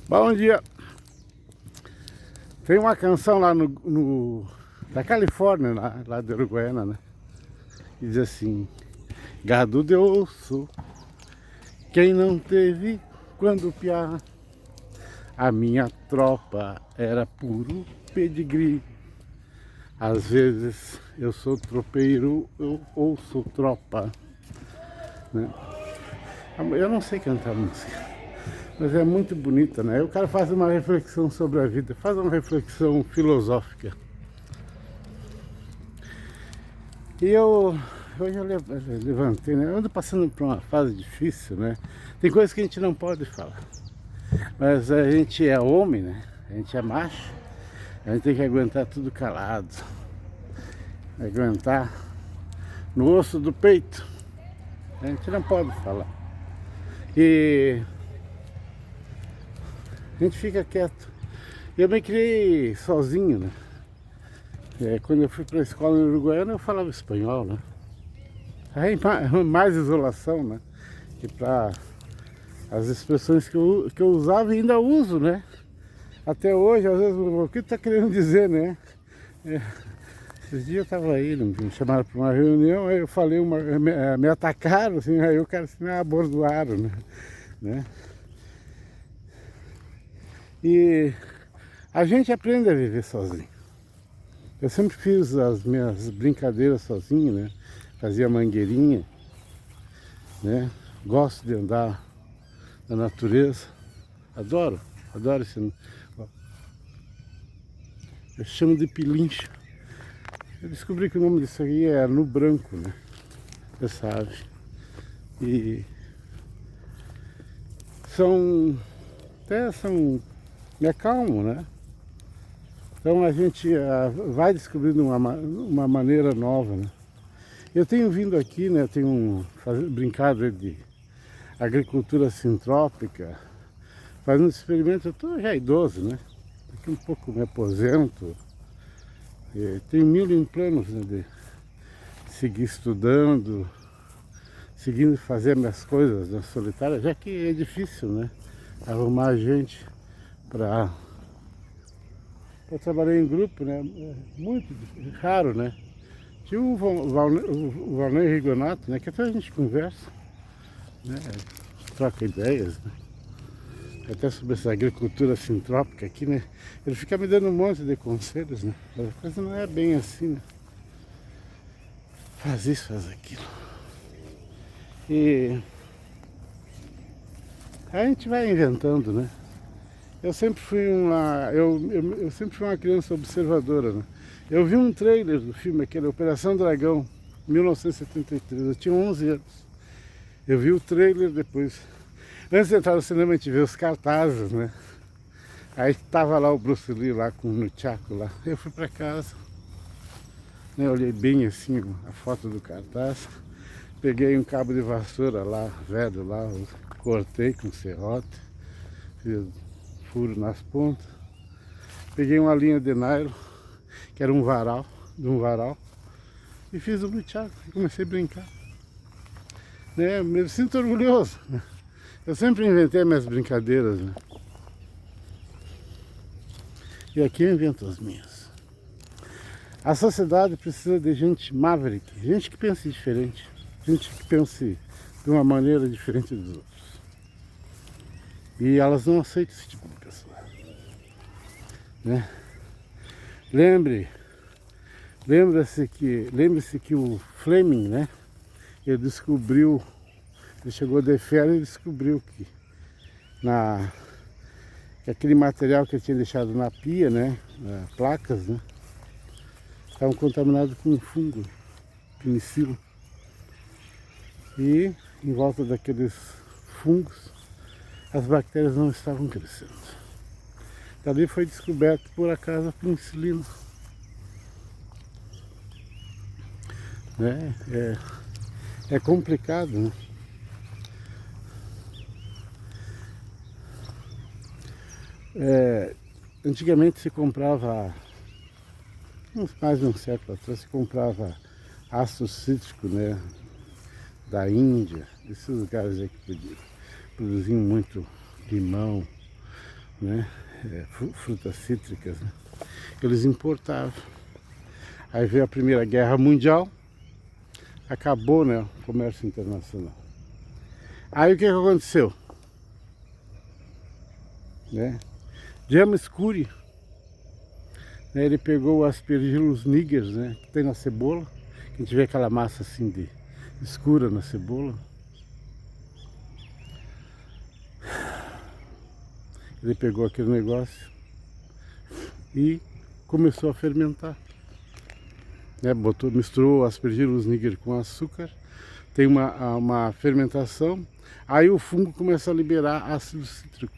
Bom dia. Tem uma canção lá da Califórnia, lá de Uruguaiana, né? Que diz assim: gado de osso, quem não teve quando piar, a minha tropa era puro pedigree. Às vezes eu sou tropeiro, eu ouço tropa, né? Eu não sei cantar música, mas é muito bonita, né? Aí o cara faz uma reflexão sobre a vida, faz uma reflexão filosófica. E hoje eu levantei, né? Eu ando passando por uma fase difícil, né? Tem coisas que a gente não pode falar, mas a gente é homem, né? A gente é macho, a gente tem que aguentar tudo calado, aguentar no osso do peito. A gente não pode falar. E a gente fica quieto. Eu me criei sozinho, né? Quando eu fui para a escola em Uruguaiana, eu falava espanhol, né? Aí mais isolação, né? E para as expressões que eu usava e ainda uso, né? Até hoje, às vezes, o que está querendo dizer, né? Esses dias eu estava aí, me chamaram para uma reunião, aí eu falei, me atacaram, assim, aí o cara assim, me abordoaram, né? E a gente aprende a viver sozinho. Eu sempre fiz as minhas brincadeiras sozinho, né? Fazia mangueirinha, né? Gosto de andar na natureza. Adoro esse. Eu chamo de pilincha. Eu descobri que o nome disso aqui é anu branco, né? Essa ave. E me acalmam, né? Então a gente vai descobrindo uma maneira nova, né? Eu tenho vindo aqui, né? Tenho brincado de agricultura sintrópica, fazendo experimento. Eu estou já idoso, né? Daqui um pouco me aposento. Tenho mil planos, né, de seguir estudando, seguindo fazer minhas coisas na solitária, já que é difícil, né? Arrumar gente para trabalhar em grupo, né? É muito raro, né? Tinha o Valnei Rigonato, né? Que até a gente conversa, né? Troca ideias, né? Até sobre essa agricultura sintrópica aqui, né? Ele fica me dando um monte de conselhos, né? Mas a coisa não é bem assim, né? Faz isso, faz aquilo. E a gente vai inventando, né? Eu sempre fui eu sempre fui uma criança observadora, né? Eu vi um trailer do filme, aquele Operação Dragão, 1973. Eu tinha 11 anos. Eu vi o trailer depois. Antes de entrar no cinema, a gente vê os cartazes, né? Aí tava lá o Bruce Lee lá com o Nunchaku lá. Eu fui pra casa, né? Olhei bem assim a foto do cartaz. Peguei um cabo de vassoura lá, velho lá, cortei com serrote, fiz furo nas pontas. Peguei uma linha de nylon, que era um varal, e fiz um Nunchaku e comecei a brincar. Né? Me sinto orgulhoso, né? Eu sempre inventei minhas brincadeiras, né? E aqui eu invento as minhas. A sociedade precisa de gente maverick, gente que pense diferente, gente que pense de uma maneira diferente dos outros. E elas não aceitam esse tipo de pessoa, né? Lembre-se que o Fleming, né? Ele chegou de férias e descobriu que aquele material que ele tinha deixado na pia, né? Placas, né? Estavam contaminados com fungo, penicilo. E em volta daqueles fungos, as bactérias não estavam crescendo. Dali foi descoberto por acaso a penicilina. Né? É complicado, né? Antigamente se comprava, mais de um século atrás, se comprava ácido cítrico, né? Da Índia, desses lugares aí que produziam muito limão, né? Frutas cítricas, né? Eles importavam. Aí veio a Primeira Guerra Mundial, acabou, né, o comércio internacional. Aí o que aconteceu? Né? James Curry, né, ele pegou o Aspergillus niger, né, que tem na cebola, que a gente vê aquela massa assim de escura na cebola. Ele pegou aquele negócio e começou a fermentar. Né, misturou o Aspergillus niger com açúcar, tem uma fermentação, aí o fungo começa a liberar ácido cítrico.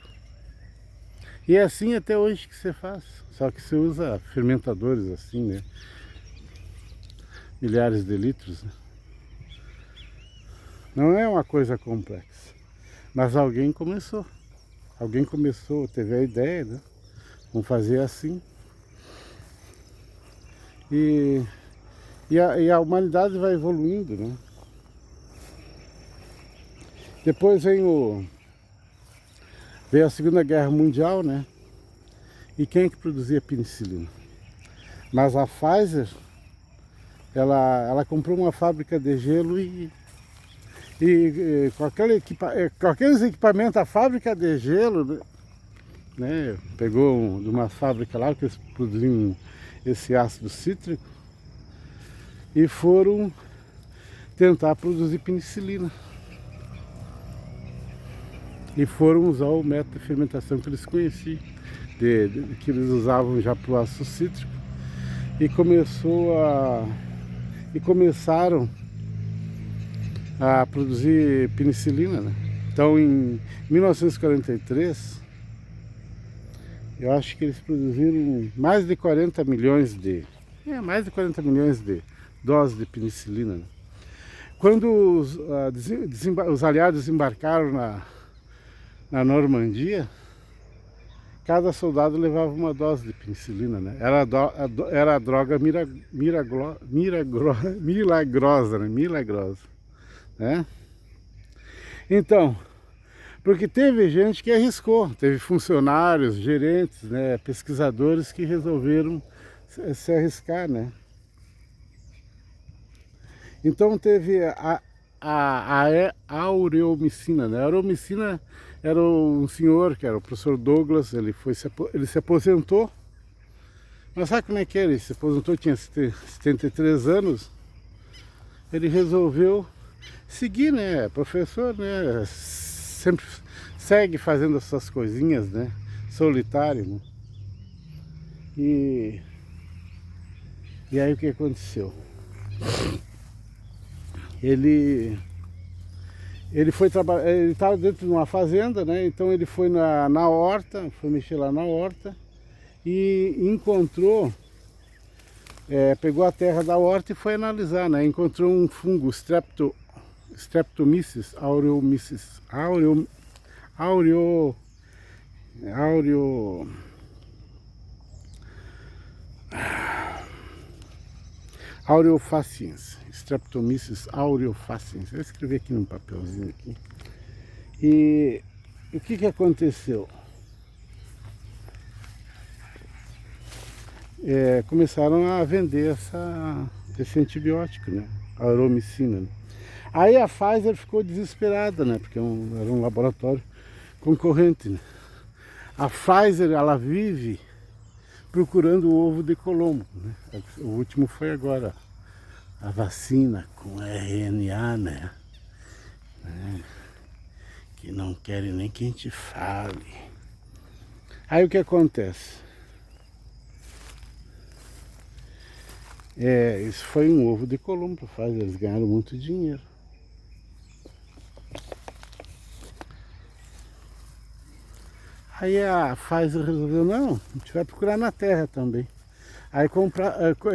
E é assim até hoje que você faz, só que você usa fermentadores assim, né? Milhares de litros, né? Não é uma coisa complexa, mas alguém começou, teve a ideia, né? Vamos fazer assim. E a humanidade vai evoluindo, né? Depois veio a Segunda Guerra Mundial, né? E quem é que produzia penicilina? Mas a Pfizer, ela comprou uma fábrica de gelo e com aqueles equipamentos, a fábrica de gelo, né? Pegou de uma fábrica lá que eles produziam esse ácido cítrico e foram tentar produzir penicilina. E foram usar o método de fermentação que eles conheciam, que eles usavam já para o ácido cítrico, e começaram a produzir penicilina, né? Então em 1943, eu acho que eles produziram mais de 40 milhões de doses de penicilina, né? Quando os aliados desembarcaram na Normandia, cada soldado levava uma dose de penicilina, né? Era a droga milagrosa, né? Então, porque teve gente que arriscou, teve funcionários, gerentes, né, pesquisadores que resolveram se arriscar, né? Então teve a aureomicina, né? A aureomicina era um senhor que era o professor Douglas, ele se aposentou, mas sabe como é que era? Ele se aposentou, tinha 73 anos, ele resolveu seguir, né? Professor, né? Sempre segue fazendo essas coisinhas, né? Solitário, né? E aí o que aconteceu? Ele foi trabalhar, ele estava dentro de uma fazenda, né? Então ele foi na horta, foi mexer lá na horta e encontrou, pegou a terra da horta e foi analisar, né? Encontrou um fungo Streptomyces aureofaciens, Streptomyces aureofaciens. Eu escrevi aqui num papelzinho aqui. E o que aconteceu? Começaram a vender esse antibiótico, né? A auromicina, né? Aí a Pfizer ficou desesperada, né? Porque era um laboratório concorrente, né? A Pfizer, ela vive procurando o ovo de Colombo, né? O último foi agora, a vacina com RNA, né? Que não querem nem que a gente fale. Aí o que acontece? Isso foi um ovo de Colombo, eles ganharam muito dinheiro. Aí a Pfizer resolveu, não, a gente vai procurar na terra também. Aí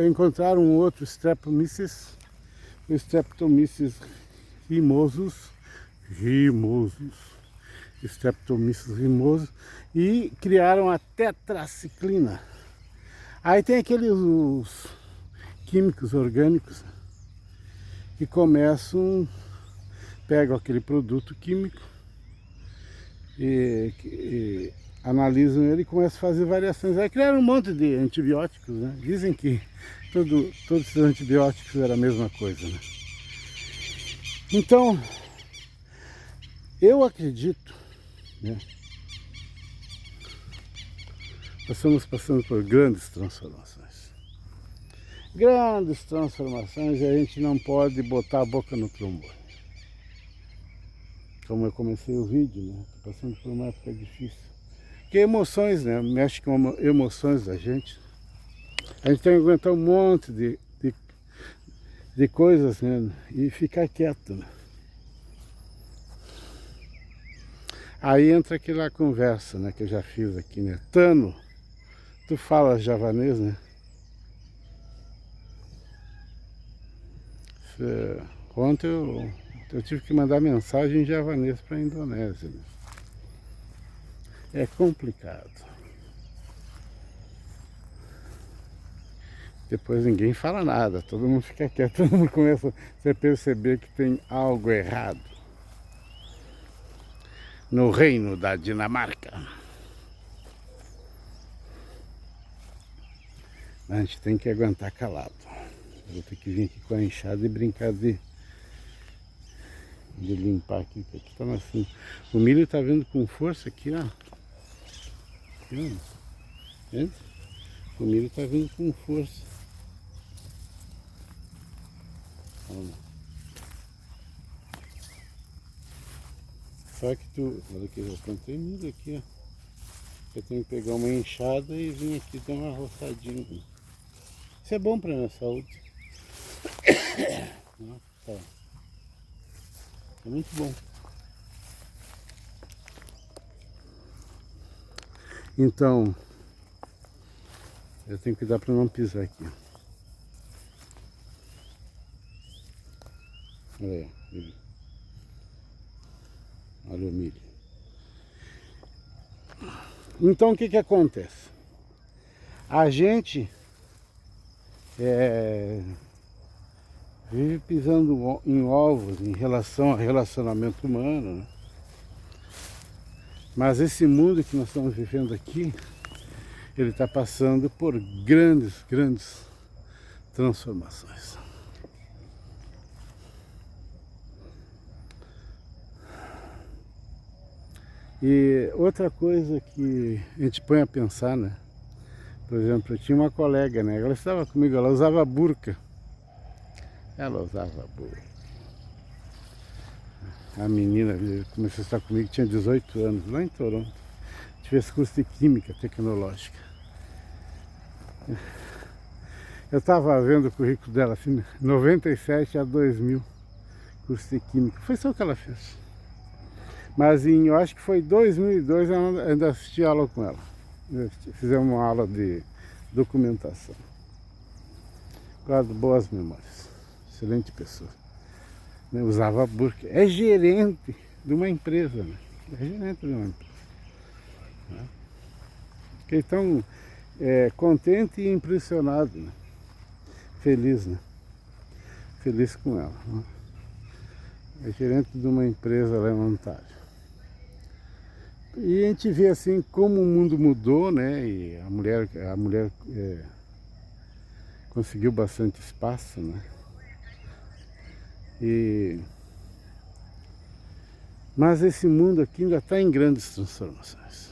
encontraram um outro Streptomyces, o Streptomyces rimosus, Streptomyces rimosus, e criaram a tetraciclina. Aí tem os químicos orgânicos que pegam aquele produto químico analisam ele e começam a fazer variações. Aí criaram um monte de antibióticos, né? Dizem que todos esses antibióticos eram a mesma coisa, né? Então, eu acredito, né? Nós estamos passando por grandes transformações. Grandes transformações e a gente não pode botar a boca no trombone. Como eu comecei o vídeo, né? Tô passando por uma época difícil. Porque emoções, né? Mexe com emoções da gente. A gente tem que aguentar um monte de coisas, né? E ficar quieto, né? Aí entra aquela conversa, né? Que eu já fiz aqui, né? Tano, tu falas javanês, né? Ontem eu tive que mandar mensagem em javanês para a Indonésia, né? É complicado. Depois ninguém fala nada, todo mundo fica quieto, todo mundo começa a perceber que tem algo errado no reino da Dinamarca. A gente tem que aguentar calado. Vou ter que vir aqui com a enxada e brincar de limpar aqui, porque aqui tá nascendo. O milho tá vindo com força aqui, ó. Aqui, ó. Vendo? O milho tá vindo com força. Olha. Só que olha aqui, eu plantei milho aqui, ó. Eu tenho que pegar uma enxada e vir aqui dar uma roçadinha. Isso é bom para minha saúde. Tá. É muito bom. Então, eu tenho que cuidar para não pisar aqui. Olha aí, milho. Olha o milho. Então o que acontece? A gente vive pisando em ovos em relação ao relacionamento humano, né? Mas esse mundo que nós estamos vivendo aqui, ele está passando por grandes transformações. E outra coisa que a gente põe a pensar, né? Por exemplo, eu tinha uma colega, né? Ela estava comigo, ela usava burca. Ela usava burca. A menina começou a estar comigo, tinha 18 anos, lá em Toronto. A gente fez curso de Química Tecnológica. Eu estava vendo o currículo dela, assim, 97 a 2000, curso de Química. Foi só o que ela fez. Mas eu acho que foi em 2002 eu ainda assisti aula com ela. Fizemos uma aula de documentação. Guardo boas memórias. Excelente pessoa. Usava burca. É gerente de uma empresa, né? É gerente de uma empresa. Né? Fiquei tão contente e impressionado, né? Feliz, né? Feliz com ela. Né? É gerente de uma empresa lá em Ontário. E a gente vê assim como o mundo mudou, né? E a mulher conseguiu bastante espaço, né? Mas esse mundo aqui ainda está em grandes transformações,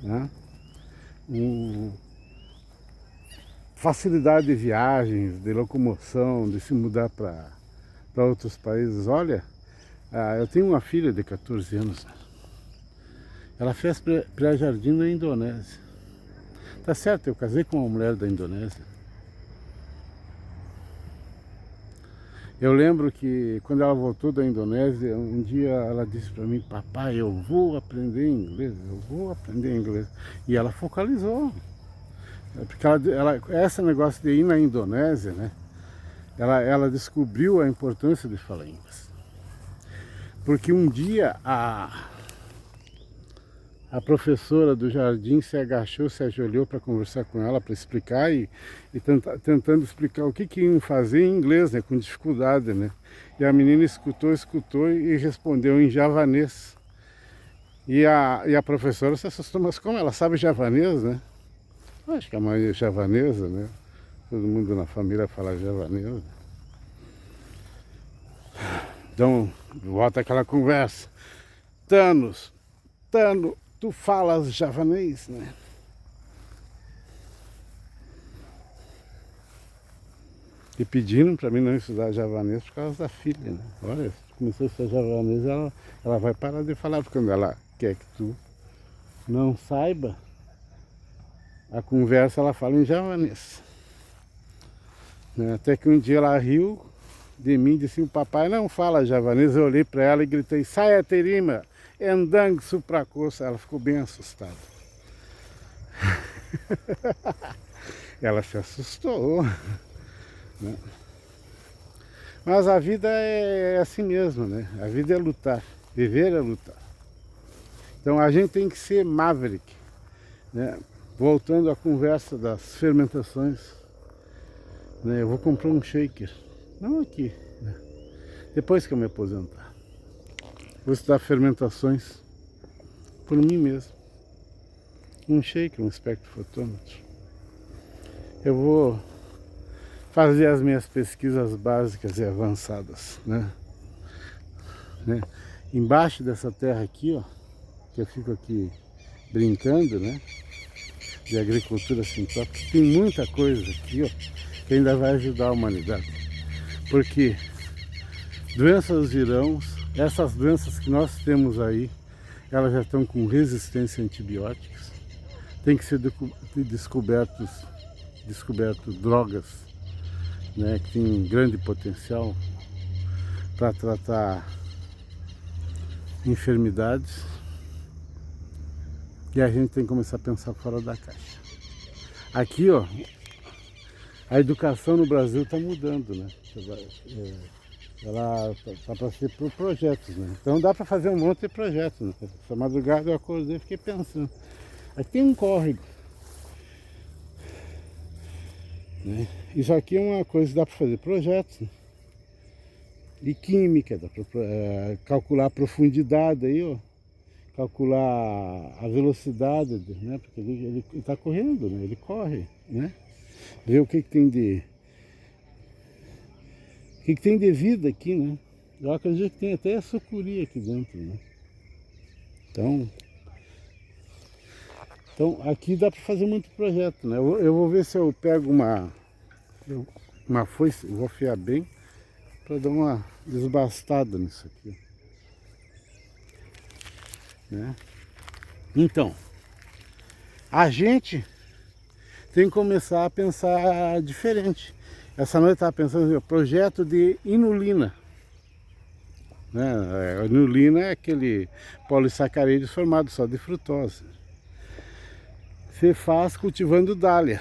né? Facilidade de viagens, de locomoção, de se mudar para outros países. Olha, eu tenho uma filha de 14 anos. Ela fez pré-jardim na Indonésia. Tá certo, eu casei com uma mulher da Indonésia. Eu lembro que quando ela voltou da Indonésia, um dia ela disse para mim: papai, eu vou aprender inglês, eu vou aprender inglês. E ela focalizou. Porque esse negócio de ir na Indonésia, né? Ela descobriu a importância de falar inglês. Porque um dia a professora do jardim se agachou, se ajoelhou para conversar com ela, para explicar e tentando explicar o que iam fazer em inglês, né, com dificuldade, né? E a menina escutou e respondeu em javanês. E a professora se assustou, mas como ela sabe javanês, né? Acho que a mãe é javanesa, né? Todo mundo na família fala javanês. Então, volta aquela conversa. Tano, tu falas javanês, né? E pediram para mim não estudar javanês por causa da filha, né? Olha, se começou a estudar javanês, ela vai parar de falar, porque quando ela quer que tu não saiba, a conversa ela fala em javanês. Né? Até que um dia ela riu de mim, disse: o papai não fala javanês. Eu olhei para ela e gritei: saia terima, endang supracoça. Ela ficou bem assustada. Ela se assustou. Né? Mas a vida é assim mesmo, né? A vida é lutar, viver é lutar. Então a gente tem que ser maverick, né? Voltando à conversa das fermentações, né? Eu vou comprar um shaker, não aqui, né? Depois que eu me aposentar. Vou estudar fermentações por mim mesmo. Um shaker, um espectrofotômetro. Eu vou fazer as minhas pesquisas básicas e avançadas, né? Embaixo dessa terra aqui, ó, que eu fico aqui brincando, né? De agricultura sintética, tem muita coisa aqui, ó, que ainda vai ajudar a humanidade. Porque doenças virão, essas doenças que nós temos aí, elas já estão com resistência a antibióticos. Tem que ser descoberto drogas, né, que tem grande potencial para tratar enfermidades, e a gente tem que começar a pensar fora da caixa. Aqui, ó, a educação no Brasil está mudando, né? Ela tá para ser por projetos, né? Então dá para fazer um monte de projetos, né? Essa madrugada eu acordei e fiquei pensando. Aqui tem um córrego, né? Isso aqui é uma coisa que dá para fazer projetos, né? E química, dá para calcular a profundidade aí, ó. Calcular a velocidade, né? Porque ele está correndo, né? Ele corre, né? Ver o que tem de vida aqui, né? Eu acredito que tem até a sucuri aqui dentro, né? Então aqui dá para fazer muito projeto, né? Eu vou ver se eu pego uma foice, vou afiar bem para dar uma desbastada nisso aqui, né? Então, a gente tem que começar a pensar diferente. Essa noite eu estava pensando no projeto de inulina, né? A inulina é aquele polissacarídeo formado só de frutose. Você faz cultivando dália.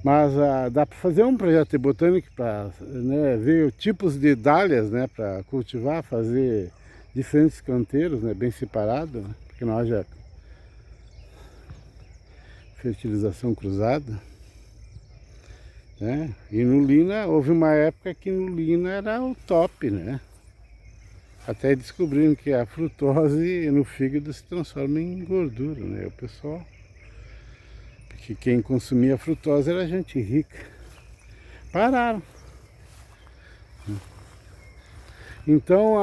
Mas dá para fazer um projeto de botânica para, né, ver tipos de dálias, né, para cultivar, fazer diferentes canteiros, né, bem separados, né, porque não haja fertilização cruzada, né? Inulina, houve uma época que inulina era o top, né? Até descobriram que a frutose no fígado se transforma em gordura, né? O pessoal, porque quem consumia frutose era gente rica. Pararam. Então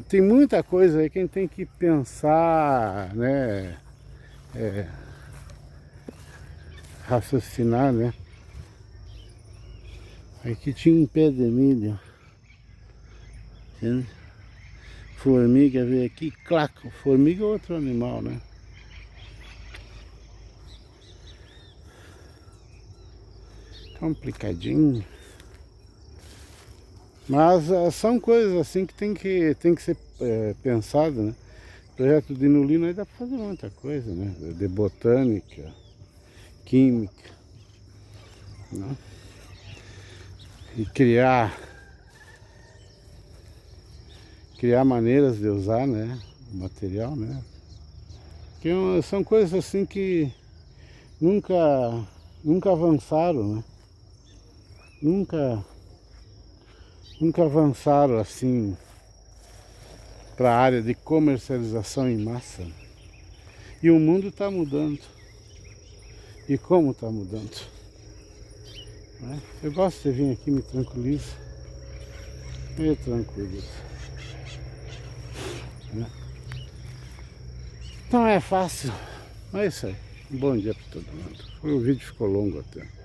tem muita coisa aí que a gente tem que pensar, né? Raciocinar, né? Aqui tinha um pé de milho. Entende? Formiga veio aqui, claco. Formiga é outro animal, né? Complicadinho. Mas são coisas assim que tem que ser pensado, né? Projeto de inulina aí dá para fazer muita coisa, né? De botânica, química, né? E criar maneiras de usar, né, o material, né? Que são coisas assim que nunca avançaram, né? Nunca avançaram assim para a área de comercialização em massa. E o mundo está mudando. E como está mudando. Né? Eu gosto de vir aqui, me tranquiliza. Me tranquiliza. Né? Não é fácil. Mas é isso aí. Um bom dia para todo mundo. O vídeo ficou longo até.